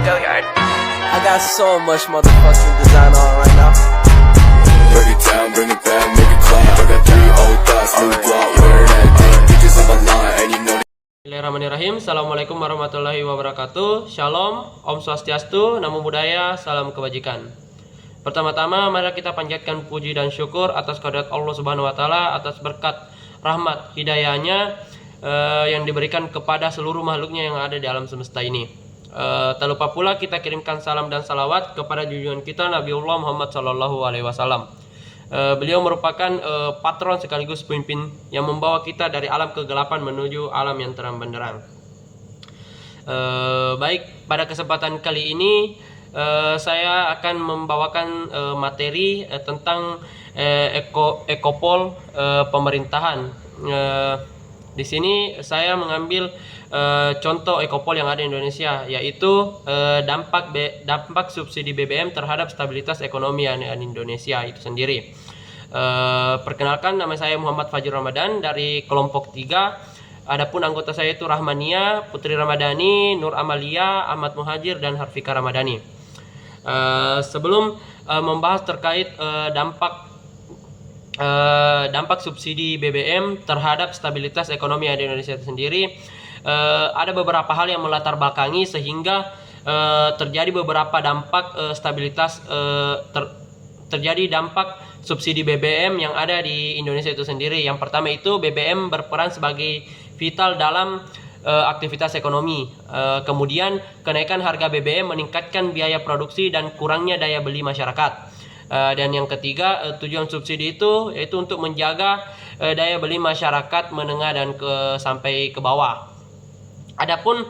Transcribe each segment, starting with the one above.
I got so much motherfucking design on right now. Break it down, bring it back, make it clap. I got 3 old thoughts, new block, where that thing. Bitches on my line, and you know. Bismillahirrahmanirrahim. Assalamualaikum warahmatullahi wabarakatuh. Shalom, Om Swastiastu, Namo Buddhaya, Salam Kebajikan. Pertama-tama mari kita panjatkan puji dan syukur atas kehadirat Allah Subhanahu wa taala atas berkat rahmat hidayahnya yang diberikan kepada seluruh makhluknya yang ada di alam semesta ini. Tak lupa pula kita kirimkan salam dan salawat kepada junjungan kita Nabiullah Muhammad SAW. Beliau merupakan patron sekaligus pemimpin yang membawa kita dari alam kegelapan menuju alam yang terang benderang. Baik, pada kesempatan kali ini saya akan membawakan materi tentang ekopol pemerintahan. Di sini saya mengambil contoh ekopol yang ada di Indonesia, yaitu dampak subsidi BBM terhadap stabilitas ekonomi yang ada di Indonesia itu sendiri. Perkenalkan, nama saya Muhammad Fajr Ramadan dari kelompok 3. Adapun anggota saya itu Rahmania, Putri Ramadhani, Nur Amalia, Ahmad Muhajir, dan Harfika Ramadhani. Sebelum membahas terkait dampak subsidi BBM terhadap stabilitas ekonomi yang ada di Indonesia itu sendiri, ada beberapa hal yang melatar belakangi sehingga terjadi beberapa dampak terjadi dampak subsidi BBM yang ada di Indonesia itu sendiri. Yang pertama itu BBM berperan sebagai vital dalam aktivitas ekonomi. Kemudian kenaikan harga BBM meningkatkan biaya produksi dan kurangnya daya beli masyarakat. Dan yang ketiga, tujuan subsidi itu yaitu untuk menjaga daya beli masyarakat menengah dan sampai ke bawah. Adapun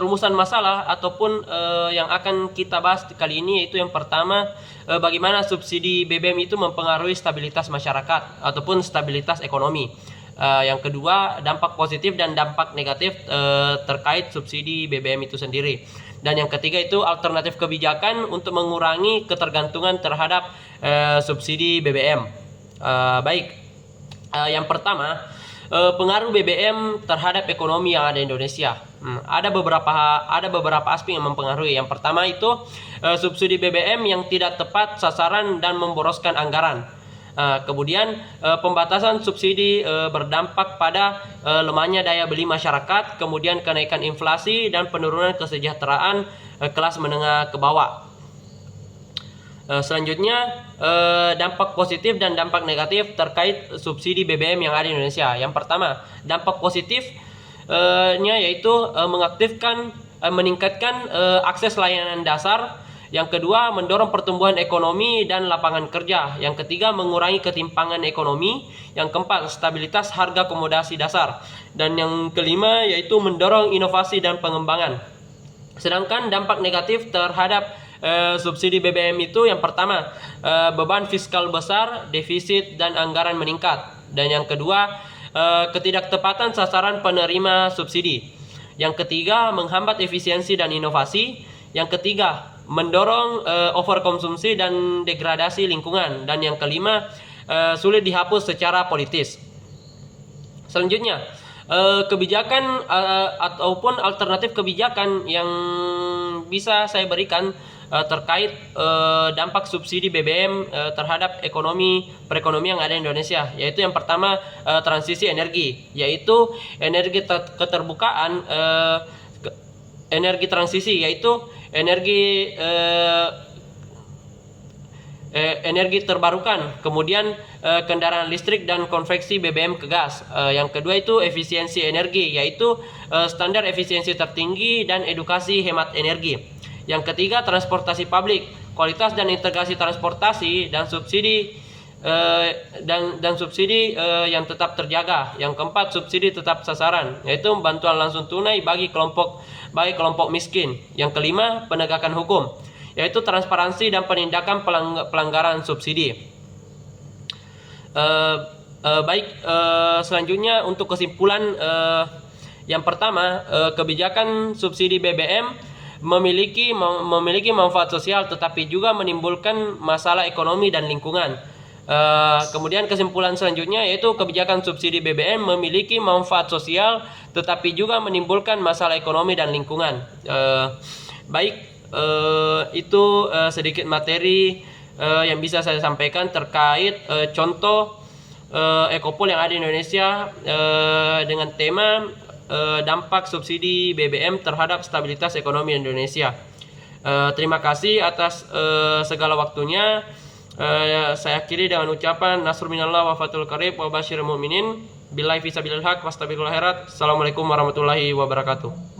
rumusan masalah ataupun yang akan kita bahas kali ini, yaitu yang pertama, bagaimana subsidi BBM itu mempengaruhi stabilitas masyarakat ataupun stabilitas ekonomi. Yang kedua, dampak positif dan dampak negatif terkait subsidi BBM itu sendiri. Dan yang ketiga itu alternatif kebijakan untuk mengurangi ketergantungan terhadap subsidi BBM. Baik, yang pertama, pengaruh BBM terhadap ekonomi yang ada di Indonesia. Ada beberapa aspek yang mempengaruhi. Yang pertama itu subsidi BBM yang tidak tepat sasaran dan memboroskan anggaran. Kemudian pembatasan subsidi berdampak pada lemahnya daya beli masyarakat, kemudian kenaikan inflasi dan penurunan kesejahteraan kelas menengah ke bawah. Selanjutnya, dampak positif dan dampak negatif terkait subsidi BBM yang ada di Indonesia. Yang pertama, dampak positifnya yaitu meningkatkan akses layanan dasar. Yang kedua, mendorong pertumbuhan ekonomi dan lapangan kerja. Yang ketiga, mengurangi ketimpangan ekonomi. Yang keempat, stabilitas harga komodasi dasar. Dan yang kelima, yaitu mendorong inovasi dan pengembangan. Sedangkan dampak negatif terhadap subsidi BBM itu, yang pertama, beban fiskal besar, defisit dan anggaran meningkat. Dan yang kedua, ketidaktepatan sasaran penerima subsidi. Yang ketiga, menghambat efisiensi dan inovasi. Yang ketiga, mendorong overkonsumsi dan degradasi lingkungan. Dan yang kelima, sulit dihapus secara politis. Selanjutnya, kebijakan ataupun alternatif kebijakan yang bisa saya berikan terkait dampak subsidi BBM terhadap perekonomian yang ada di Indonesia, yaitu yang pertama, transisi energi, yaitu energi keterbukaan, energi transisi, yaitu energi terbarukan, kemudian kendaraan listrik dan konveksi BBM ke gas. Yang kedua itu efisiensi energi, yaitu standar efisiensi tertinggi dan edukasi hemat energi. Yang ketiga, transportasi publik, kualitas dan integrasi transportasi dan subsidi yang tetap terjaga. Yang keempat, subsidi tetap sasaran, yaitu bantuan langsung tunai bagi kelompok miskin. Yang kelima, penegakan hukum, yaitu transparansi dan penindakan pelanggaran subsidi. Selanjutnya untuk kesimpulan, yang pertama, kebijakan subsidi BBM memiliki manfaat sosial tetapi juga menimbulkan masalah ekonomi dan lingkungan. Kemudian kesimpulan selanjutnya yaitu kebijakan subsidi BBM memiliki manfaat sosial tetapi juga menimbulkan masalah ekonomi dan lingkungan. Baik, itu sedikit materi yang bisa saya sampaikan terkait contoh Ekopol yang ada di Indonesia dengan tema dampak subsidi BBM terhadap stabilitas ekonomi Indonesia. Terima kasih atas segala waktunya. Saya akhiri dengan ucapan Nasrul minallah wa fathul qarib wa basyiril mu'minin. Billahi fisabilil haq wastabiqul khairat. Assalamualaikum warahmatullahi wabarakatuh.